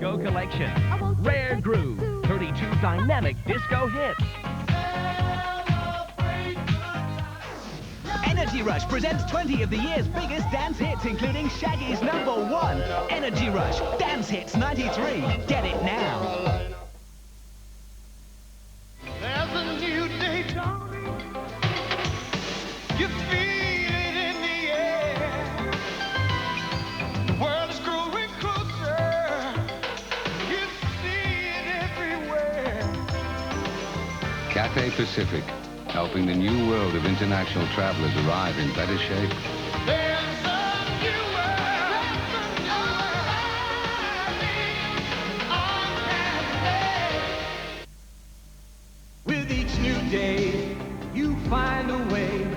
Disco Collection. Rare Groove, 32 dynamic disco hits. Energy Rush presents 20 of the year's biggest dance hits, including Shaggy's #1. Energy Rush, Dance Hits 93. Get it now. There's a new day dawning. You feel it in the air. The world is growing closer. You see it everywhere. Cathay Pacific, helping the new world of international travelers arrive in better shape. There's a new world. On Cathay. With each new day, you find a way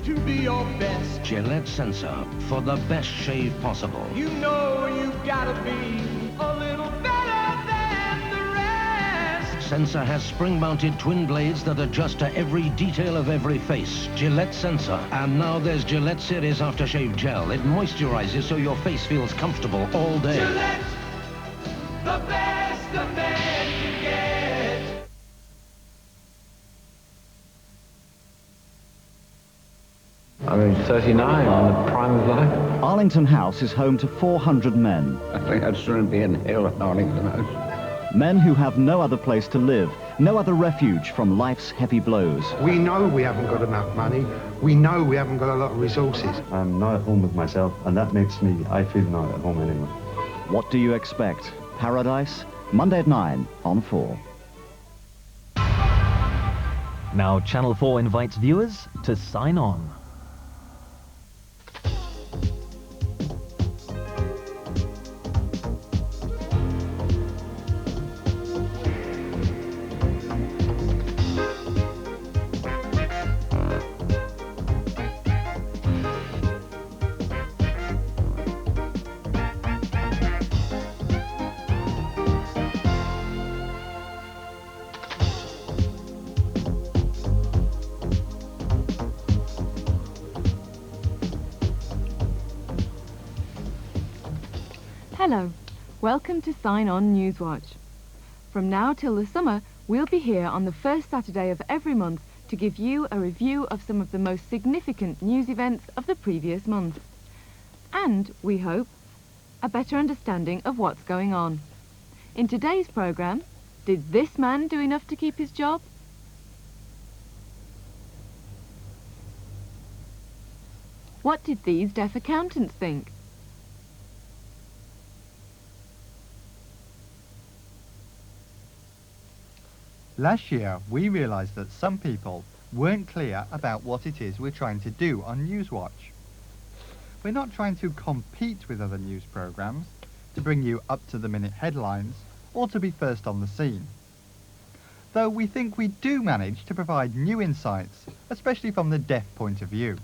to be your best. Gillette Sensor, for the best shave possible. You know you've got to be a little better than the rest. Sensor has spring-mounted twin blades that adjust to every detail of every face. Gillette Sensor. And now there's Gillette Series Aftershave Gel. It moisturizes so your face feels comfortable all day. Gillette, the best a man can get. I mean, 39, on the prime of life. Arlington House is home to 400 men. I think I'd sooner be in hell at Arlington House. Men who have no other place to live, no other refuge from life's heavy blows. We know we haven't got enough money. We know we haven't got a lot of resources. I'm not at home with myself, and that makes me, I feel not at home anymore. What do you expect? Paradise? Monday at 9 on 4. Now Channel 4 invites viewers to sign on. Hello, welcome to Sign On Newswatch. From now till the summer, we'll be here on the first Saturday of every month to give you a review of some of the most significant news events of the previous month. And, we hope, a better understanding of what's going on. In today's programme, did this man do enough to keep his job? What did these deaf accountants think? Last year, we realised that some people weren't clear about what it is we're trying to do on Newswatch. We're not trying to compete with other news programmes, to bring you up-to-the-minute headlines, or to be first on the scene. Though we think we do manage to provide new insights, especially from the deaf point of view.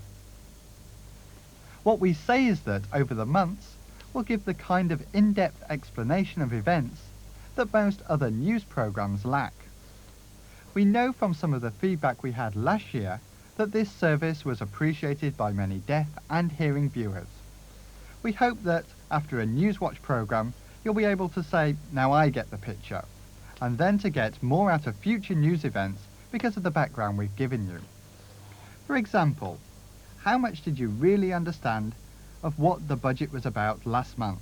What we say is that, over the months, we'll give the kind of in-depth explanation of events that most other news programmes lack. We know from some of the feedback we had last year that this service was appreciated by many deaf and hearing viewers. We hope that, after a Newswatch programme, you'll be able to say, now I get the picture, and then to get more out of future news events because of the background we've given you. For example, how much did you really understand of what the budget was about last month?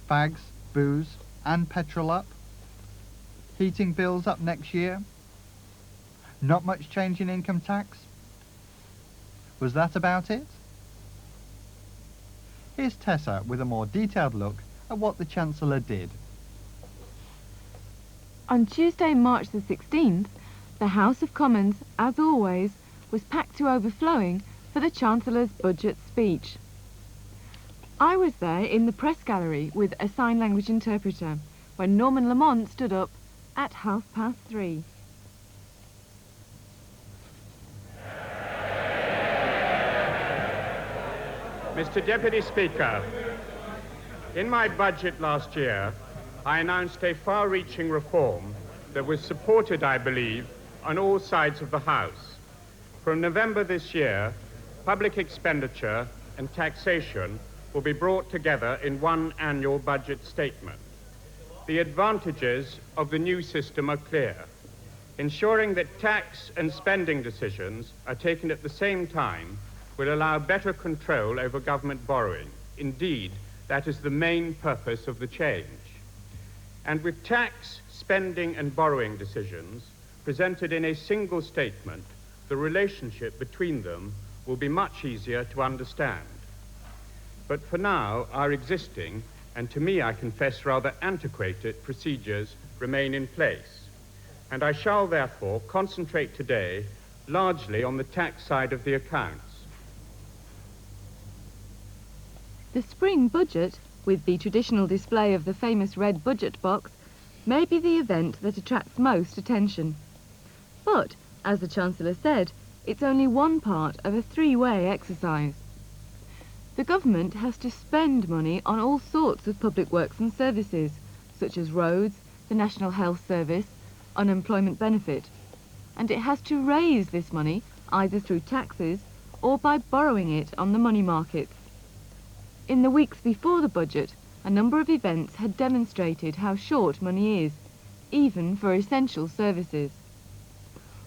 Fags, booze, and petrol up? Heating bills up next year? Not much change in income tax? Was that about it? Here's Tessa with a more detailed look at what the Chancellor did. On Tuesday, March the 16th, the House of Commons, as always, was packed to overflowing for the Chancellor's budget speech. I was there in the press gallery with a sign language interpreter when Norman Lamont stood up at 3:30. Mr. Deputy Speaker, in my budget last year, I announced a far-reaching reform that was supported, I believe, on all sides of the House. From November this year, public expenditure and taxation will be brought together in one annual budget statement. The advantages of the new system are clear. Ensuring that tax and spending decisions are taken at the same time will allow better control over government borrowing. Indeed, that is the main purpose of the change. And with tax, spending and borrowing decisions presented in a single statement, the relationship between them will be much easier to understand. But for now, our existing, and to me, I confess, rather antiquated procedures remain in place. And I shall therefore concentrate today largely on the tax side of the accounts. The spring budget, with the traditional display of the famous red budget box, may be the event that attracts most attention. But, as the Chancellor said, it's only one part of a three-way exercise. The government has to spend money on all sorts of public works and services, such as roads, the National Health Service, unemployment benefit, and it has to raise this money either through taxes or by borrowing it on the money markets. In the weeks before the budget, a number of events had demonstrated how short money is, even for essential services.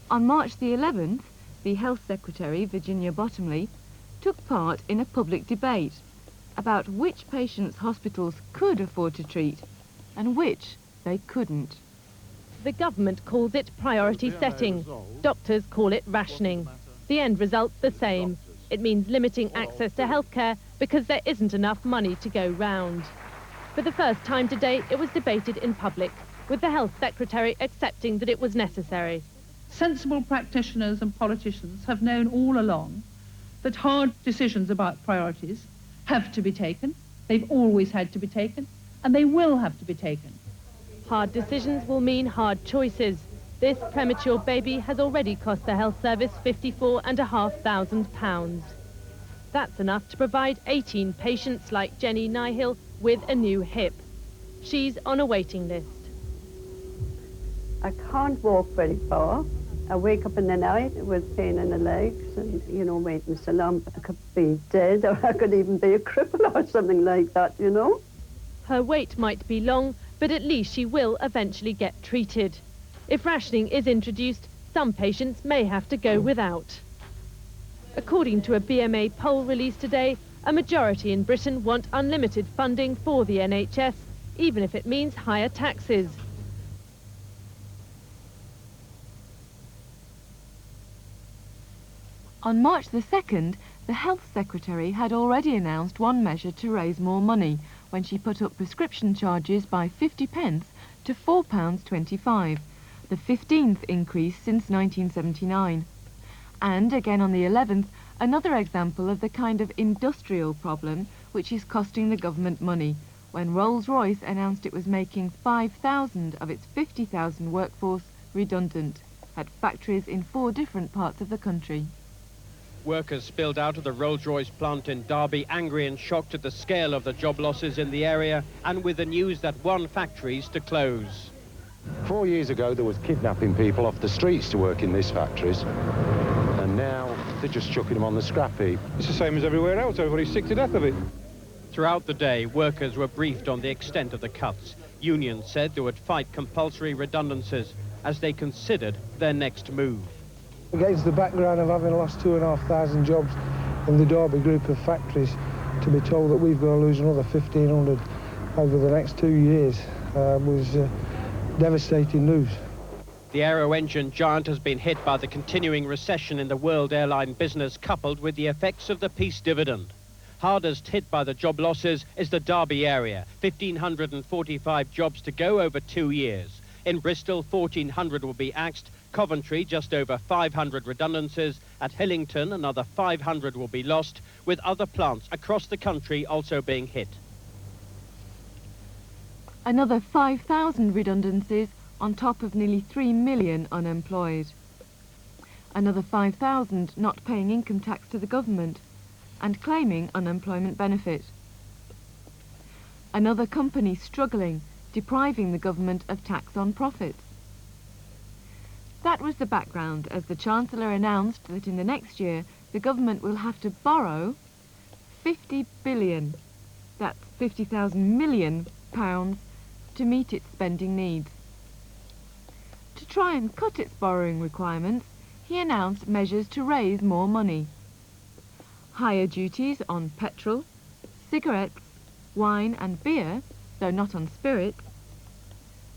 On March the 11th, the Health Secretary, Virginia Bottomley, took part in a public debate about which patients hospitals could afford to treat and which they couldn't. The government calls it priority setting. Doctors call it rationing. The end result the same. It means limiting access to healthcare because there isn't enough money to go round. For the first time today, it was debated in public, with the Health Secretary accepting that it was necessary. Sensible practitioners and politicians have known all along that hard decisions about priorities have to be taken. They've always had to be taken, and they will have to be taken. Hard decisions will mean hard choices. This premature baby has already cost the health service £54,500. That's enough to provide 18 patients like Jenny Nihill with a new hip. She's on a waiting list. I can't walk very far. I wake up in the night with pain in the legs and, you know, waiting so long. I could be dead, or I could even be a cripple or something like that, you know. Her wait might be long, but at least she will eventually get treated. If rationing is introduced, some patients may have to go without. According to a BMA poll released today, a majority in Britain want unlimited funding for the NHS, even if it means higher taxes. On March the 2nd, the Health Secretary had already announced one measure to raise more money when she put up prescription charges by 50p to £4.25, the 15th increase since 1979. And again on the 11th, another example of the kind of industrial problem which is costing the government money, when Rolls-Royce announced it was making 5,000 of its 50,000 workforce redundant at factories in 4 different parts of the country. Workers spilled out of the Rolls-Royce plant in Derby, angry and shocked at the scale of the job losses in the area and with the news that one factory's to close. 4 years ago, there was kidnapping people off the streets to work in these factories, and now they're just chucking them on the scrap heap. It's the same as everywhere else. Everybody's sick to death of it. Throughout the day, workers were briefed on the extent of the cuts. Unions said they would fight compulsory redundancies as they considered their next move. Against the background of having lost 2,500 jobs in the Derby group of factories, to be told that we've got to lose another 1,500 over the next 2 years was devastating news. The aero engine giant has been hit by the continuing recession in the world airline business, coupled with the effects of the peace dividend. Hardest hit by the job losses is the Derby area, 1,545 jobs to go over 2 years. In Bristol, 1,400 will be axed. Coventry, just over 500 redundancies. At Hillington, another 500 will be lost, with other plants across the country also being hit. Another 5,000 redundancies on top of nearly 3 million unemployed. Another 5,000 not paying income tax to the government and claiming unemployment benefit. Another company struggling, depriving the government of tax on profits. That was the background as the Chancellor announced that in the next year the government will have to borrow 50 billion, that's 50,000 million pounds, to meet its spending needs. To try and cut its borrowing requirements, he announced measures to raise more money. Higher duties on petrol, cigarettes, wine and beer, though not on spirits.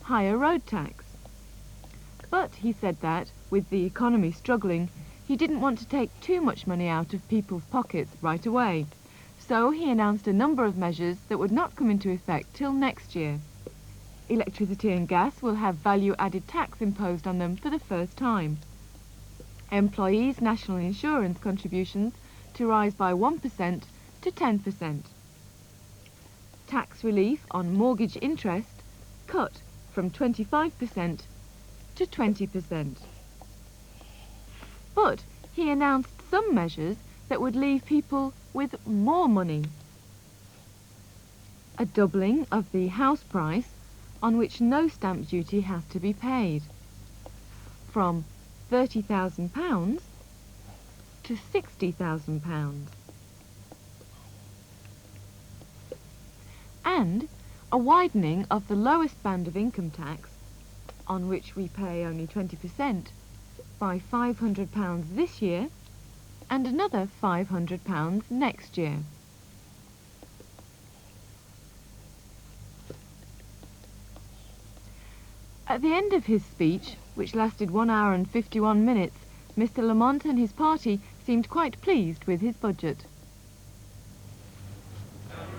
Higher road tax. But he said that, with the economy struggling, he didn't want to take too much money out of people's pockets right away. So he announced a number of measures that would not come into effect till next year. Electricity and gas will have value-added tax imposed on them for the first time. Employees' national insurance contributions to rise by 1% to 10%. Tax relief on mortgage interest cut from 25% to 20%. But he announced some measures that would leave people with more money. A doubling of the house price on which no stamp duty has to be paid, from £30,000 to £60,000. And a widening of the lowest band of income tax, on which we pay only 20%, by £500 this year and another £500 next year. At the end of his speech, which lasted 1 hour and 51 minutes, Mr. Lamont and his party seemed quite pleased with his budget.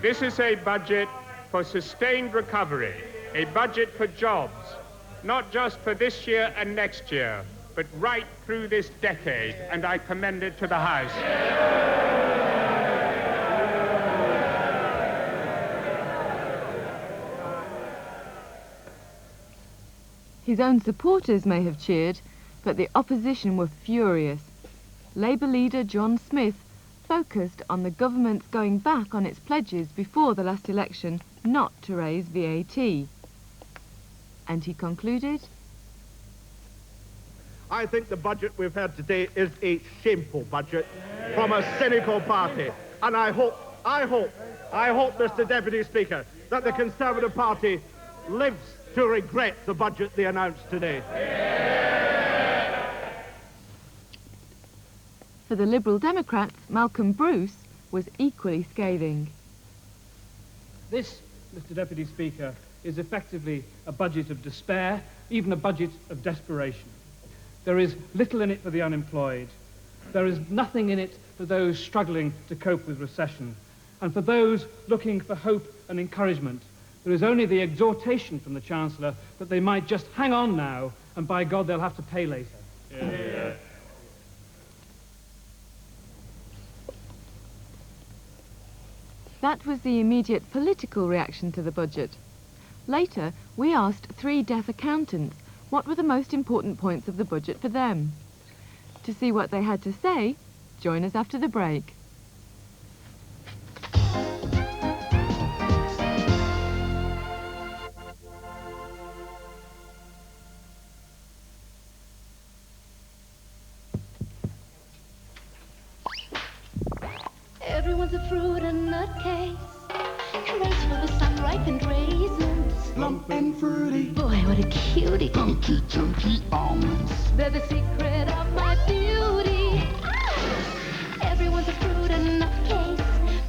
This is a budget for sustained recovery, a budget for jobs, not just for this year and next year, but right through this decade, and I commend it to the House. His own supporters may have cheered, but the opposition were furious. Labour leader John Smith focused on the government's going back on its pledges before the last election not to raise VAT. And he concluded, I think the budget we've had today is a shameful budget from a cynical party. And I hope, Mr. Deputy Speaker, that the Conservative Party lives to regret the budget they announced today. For the Liberal Democrats, Malcolm Bruce was equally scathing. This, Mr. Deputy Speaker, is effectively a budget of despair, even a budget of desperation. There is little in it for the unemployed. There is nothing in it for those struggling to cope with recession. And for those looking for hope and encouragement, there is only the exhortation from the Chancellor that they might just hang on now, and by God, they'll have to pay later. Yeah. That was the immediate political reaction to the budget. Later, we asked 3 deaf accountants what were the most important points of the budget for them. To see what they had to say, join us after the break. Everyone's a fruit and nut case, graceful with some ripened raisins. Plump and fruity. Boy, what a cutie. Funky, chunky almonds. They're the secret of my beauty. Everyone's a fruit and nut case.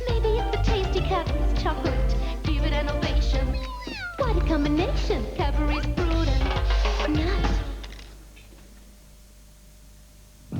Maybe it's the tasty Cadbury's chocolate. Give it an ovation. What a combination. Cadbury's fruit and nut.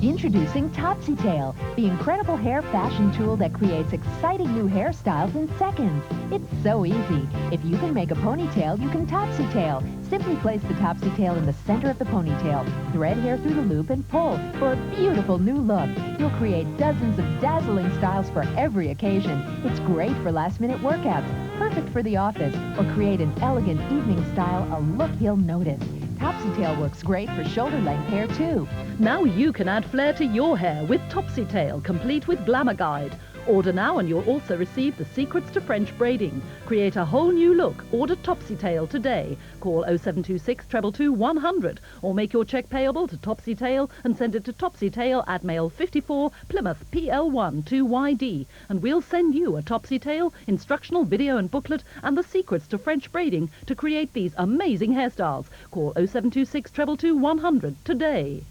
Introducing Topsy Tail, the incredible hair fashion tool that creates exciting new hairstyles in seconds. It's so easy. If you can make a ponytail, you can Topsy Tail. Simply place the Topsy Tail in the center of the ponytail, thread hair through the loop, and pull for a beautiful new look. You'll create dozens of dazzling styles for every occasion. It's great for last-minute workouts, perfect for the office, or create an elegant evening style, a look he'll notice. Topsy Tail works great for shoulder-length hair, too. Now you can add flair to your hair with Topsy Tail, complete with Glamour Guide. Order now and you'll also receive the secrets to French braiding. Create a whole new look. Order Topsy Tail today. Call 0726 222 100 or make your cheque payable to Topsy Tail and send it to Topsy Tail at Mail 54 Plymouth PL1 2YD and we'll send you a Topsy Tail, instructional video and booklet and the secrets to French braiding to create these amazing hairstyles. Call 0726 222 100 today.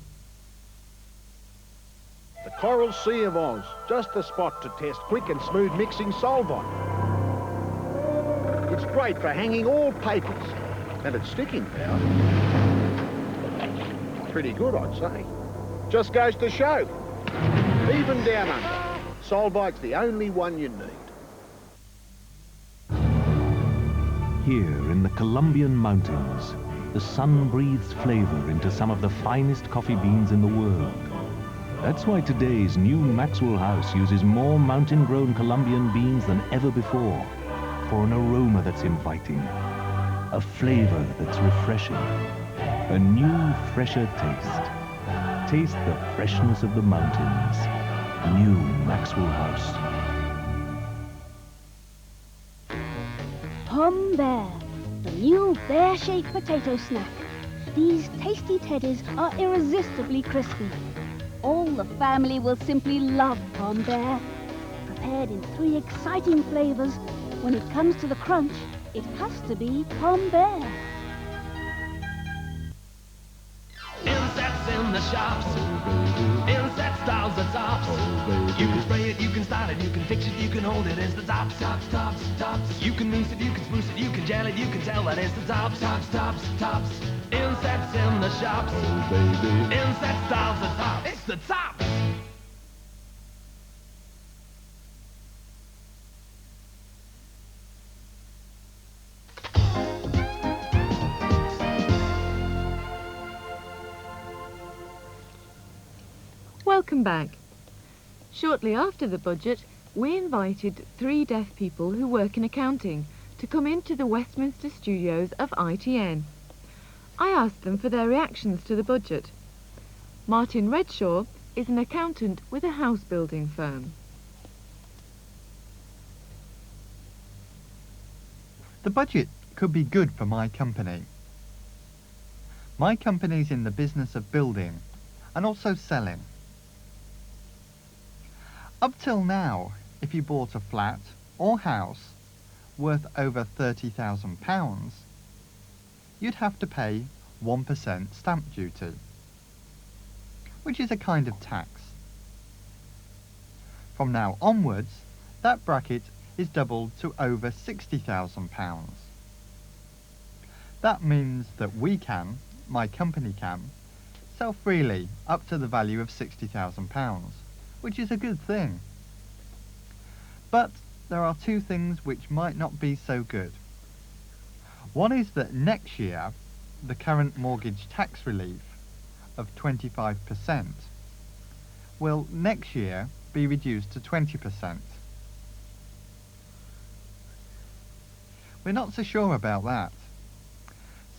The Coral Sea of Oz, just the spot to test quick and smooth mixing Solvay. It's great for hanging all papers, and its sticking power, pretty good, I'd say. Just goes to show, even down under, Solvay's the only one you need. Here in the Colombian mountains, the sun breathes flavor into some of the finest coffee beans in the world. That's why today's new Maxwell House uses more mountain-grown Colombian beans than ever before, for an aroma that's inviting, a flavor that's refreshing, a new, fresher taste. Taste the freshness of the mountains. New Maxwell House. Pom Bear, the new bear-shaped potato snack. These tasty teddies are irresistibly crispy. All the family will simply love Pom Bear. Prepared in 3 exciting flavors, when it comes to the crunch, it has to be Pom Bear. Insects in the shops. Insect styles the tops. You can spray it, you can style it, you can fix it, you can hold it. It's the tops, tops, tops, tops. You can mousse it, you can spruce it, you can gel it, you can tell that it's the tops, tops, tops, tops. Insects in the shops. Insect styles the tops. It's the tops. Welcome back. Shortly after the budget, we invited 3 deaf people who work in accounting to come into the Westminster studios of ITN. I asked them for their reactions to the budget. Martin Redshaw is an accountant with a house building firm. The budget could be good for my company. My company's in the business of building and also selling. Up till now, if you bought a flat or house worth over £30,000, you'd have to pay 1% stamp duty, which is a kind of tax. From now onwards, that bracket is doubled to over £60,000. That means that we can, my company can, sell freely up to the value of £60,000, which is a good thing. But there are 2 things which might not be so good. One is that next year, the current mortgage tax relief of 25% will next year be reduced to 20%. We're not so sure about that.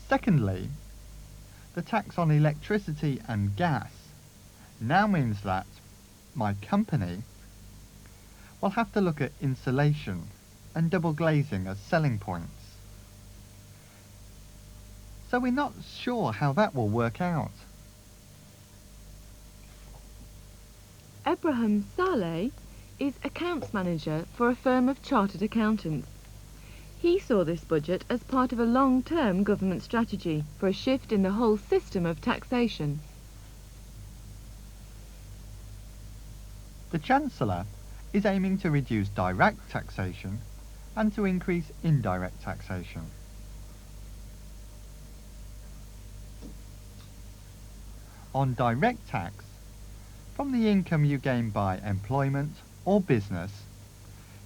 Secondly, the tax on electricity and gas now means that my company will have to look at insulation and double glazing as selling points. So we're not sure how that will work out. Abraham Saleh is accounts manager for a firm of chartered accountants. He saw this budget as part of a long-term government strategy for a shift in the whole system of taxation. The Chancellor is aiming to reduce direct taxation and to increase indirect taxation. On direct tax, from the income you gain by employment or business,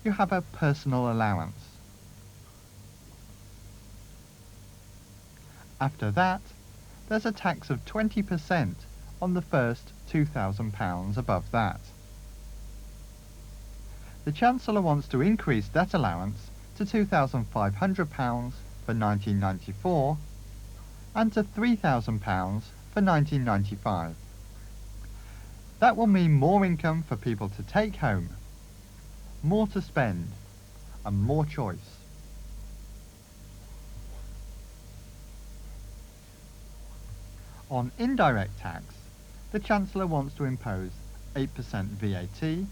you have a personal allowance. After that, there's a tax of 20% on the first £2,000 above that. The Chancellor wants to increase that allowance to £2,500 for 1994 and to £3,000 for 1995. That will mean more income for people to take home, more to spend, and more choice. On indirect tax, the Chancellor wants to impose 8% VAT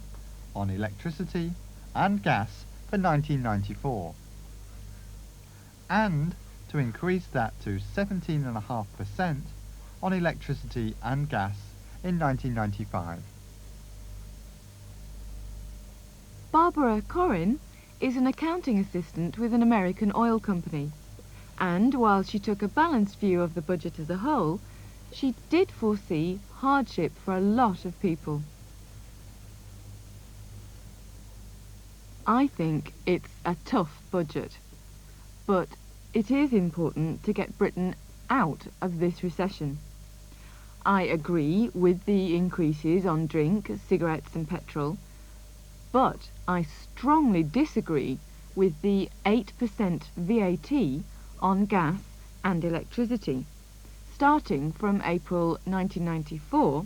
on electricity and gas for 1994, and to increase that to 17.5% on electricity and gas in 1995. Barbara Corrin is an accounting assistant with an American oil company, and while she took a balanced view of the budget as a whole, she did foresee hardship for a lot of people. I think it's a tough budget, but it is important to get Britain out of this recession. I agree with the increases on drink, cigarettes and petrol, but I strongly disagree with the 8% VAT on gas and electricity, starting from April 1994,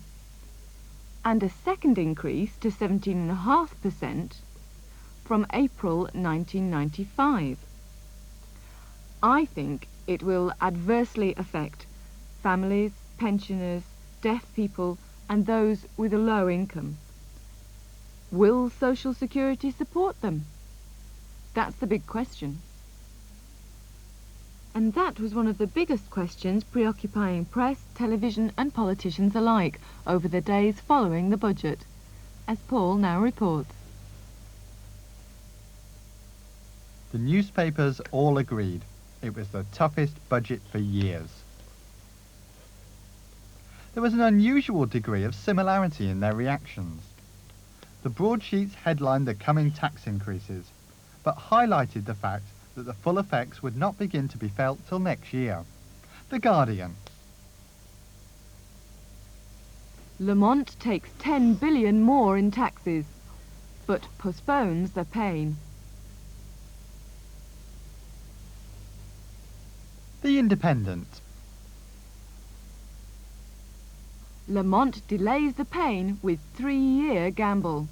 and a second increase to 17.5% from April 1995. I think it will adversely affect families, pensioners, deaf people and those with a low income. Will Social Security support them? That's the big question. And that was one of the biggest questions preoccupying press, television and politicians alike over the days following the budget, as Paul now reports. The newspapers all agreed it was the toughest budget for years. There was an unusual degree of similarity in their reactions. The broadsheets headlined the coming tax increases, but highlighted the fact that the full effects would not begin to be felt till next year. The Guardian. Lamont takes 10 billion more in taxes, but postpones the pain. The Independent. Lamont delays the pain with 3-year gamble.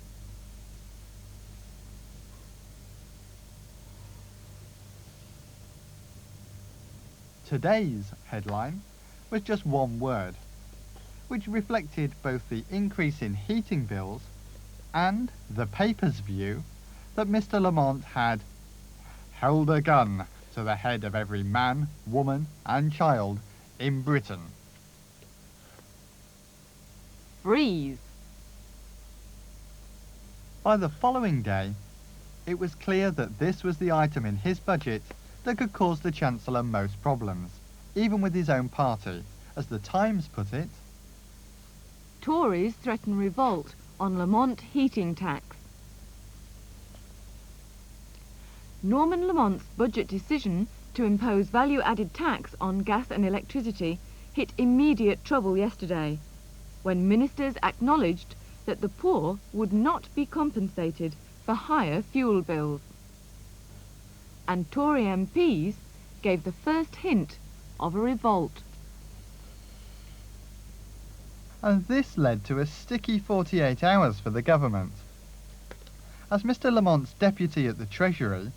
Today's headline was just one word, which reflected both the increase in heating bills and the paper's view that Mr. Lamont had held a gun to the head of every man, woman and child in Britain. Freeze. By the following day, it was clear that this was the item in his budget that could cause the Chancellor most problems, even with his own party. As the Times put it, Tories threaten revolt on Lamont heating tax. Norman Lamont's budget decision to impose value-added tax on gas and electricity hit immediate trouble yesterday, when ministers acknowledged that the poor would not be compensated for higher fuel bills. And Tory MPs gave the first hint of a revolt. And this led to a sticky 48 hours for the government, as Mr. Lamont's deputy at the Treasury,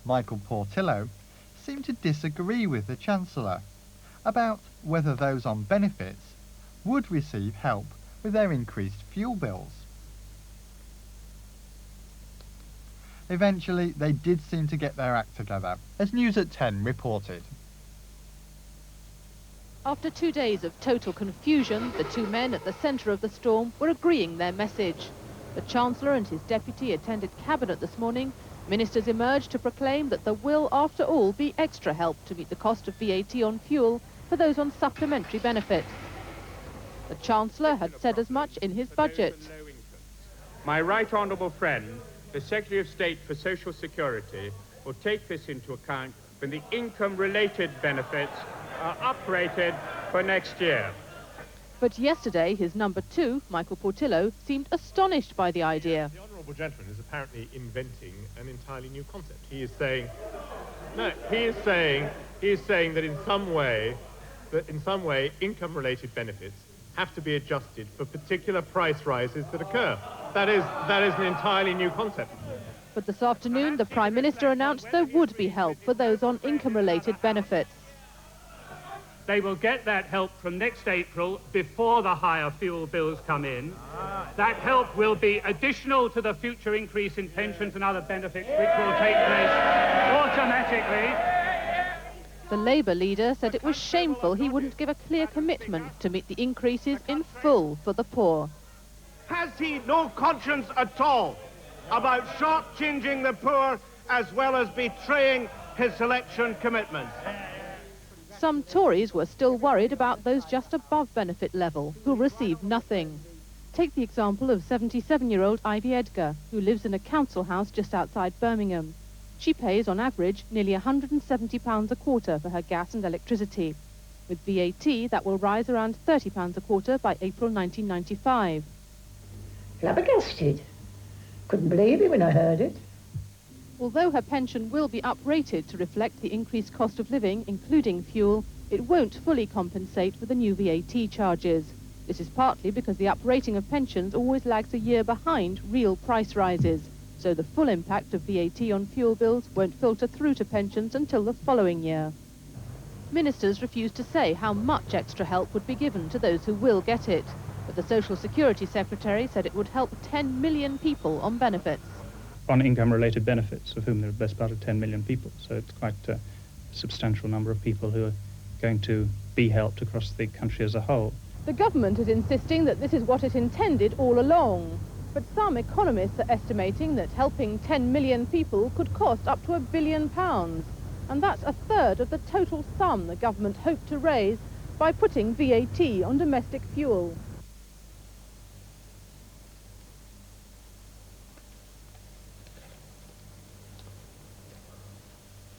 Michael Portillo, seemed to disagree with the Chancellor about whether those on benefits would receive help with their increased fuel bills. Eventually, they did seem to get their act together, as News at 10 reported. After 2 days of total confusion, the two men at the centre of the storm were agreeing their message. The Chancellor and his deputy attended Cabinet this morning. Ministers emerged to proclaim that there will, after all, be extra help to meet the cost of VAT on fuel for those on supplementary benefits. The Chancellor had said as much in his budget. My right honourable friend, the Secretary of State for Social Security, will take this into account when the income-related benefits are uprated for next year. But yesterday, his number two, Michael Portillo, seemed astonished by the idea. The honourable gentleman is apparently inventing an entirely new concept. He is saying, no, he is saying that in some way, income-related benefits have to be adjusted for particular price rises that occur. That is an entirely new concept. But this afternoon, the Prime Minister announced there would be help for those on income-related benefits. They will get that help from next April before the higher fuel bills come in. That help will be additional to the future increase in pensions and other benefits which will take place automatically. The Labour leader said it was shameful he wouldn't give a clear commitment to meet the increases in full for the poor. Has he no conscience at all about shortchanging the poor as well as betraying his election commitments? Some Tories were still worried about those just above benefit level, who receive nothing. Take the example of 77-year-old Ivy Edgar, who lives in a council house just outside Birmingham. She pays, on average, nearly £170 a quarter for her gas and electricity. With VAT, that will rise around £30 a quarter by April 1995. Flabbergasted. Couldn't believe it when I heard it. Although her pension will be uprated to reflect the increased cost of living, including fuel, it won't fully compensate for the new VAT charges. This is partly because the uprating of pensions always lags a year behind real price rises, so the full impact of VAT on fuel bills won't filter through to pensions until the following year. Ministers refused to say how much extra help would be given to those who will get it, but the Social Security Secretary said it would help 10 million people on benefits. On income-related benefits, of whom there are the best part of 10 million people. So it's quite a substantial number of people who are going to be helped across the country as a whole. The government is insisting that this is what it intended all along. But some economists are estimating that helping 10 million people could cost up to £1 billion. And that's a third of the total sum the government hoped to raise by putting VAT on domestic fuel.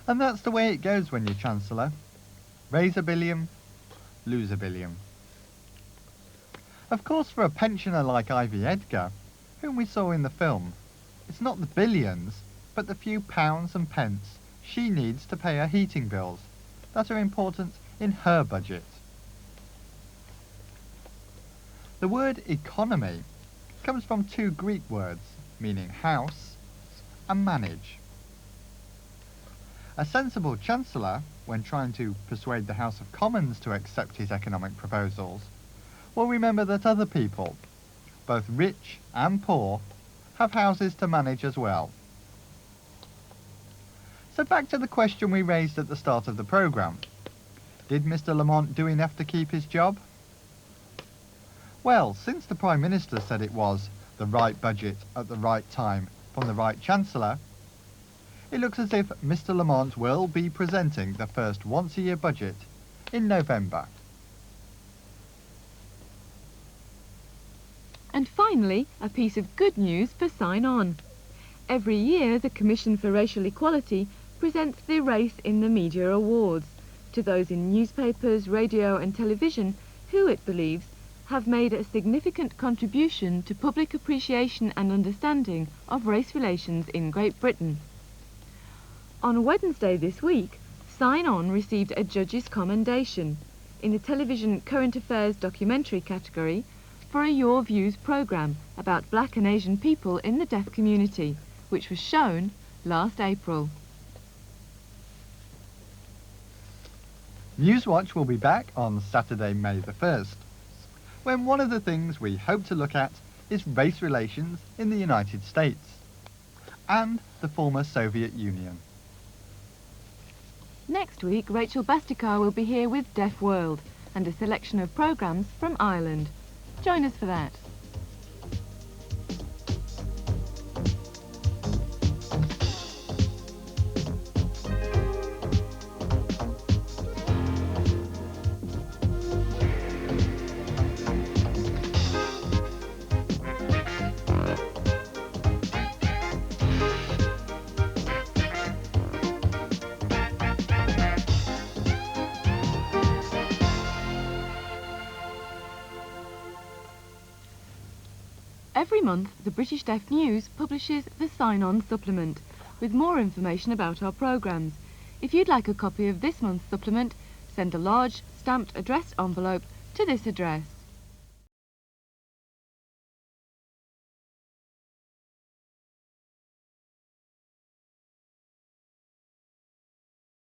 And that's the way it goes when you're Chancellor. Raise £1 billion, lose £1 billion. Of course, for a pensioner like Ivy Edgar, whom we saw in the film, it's not the billions, but the few pounds and pence she needs to pay her heating bills that are important in her budget. The word economy comes from two Greek words, meaning house and manage. A sensible Chancellor, when trying to persuade the House of Commons to accept his economic proposals, will remember that other people, both rich and poor, have houses to manage as well. So back to the question we raised at the start of the programme. Did Mr. Lamont do enough to keep his job? Well, since the Prime Minister said it was the right budget at the right time from the right Chancellor, it looks as if Mr. Lamont will be presenting the first once-a-year budget in November. And finally, a piece of good news for Sign On. Every year, the Commission for Racial Equality presents the Race in the Media Awards to those in newspapers, radio and television who, it believes, have made a significant contribution to public appreciation and understanding of race relations in Great Britain. On Wednesday this week, Sign On received a judge's commendation in the television current affairs documentary category for a Your Views programme about black and Asian people in the deaf community, which was shown last April. Newswatch will be back on Saturday, May the 1st, when one of the things we hope to look at is race relations in the United States and the former Soviet Union. Next week, Rachel Bastikar will be here with Deaf World and a selection of programmes from Ireland. Join us for that. Every month, the British Deaf News publishes the Sign On supplement with more information about our programmes. If you'd like a copy of this month's supplement, send a large, stamped, addressed envelope to this address.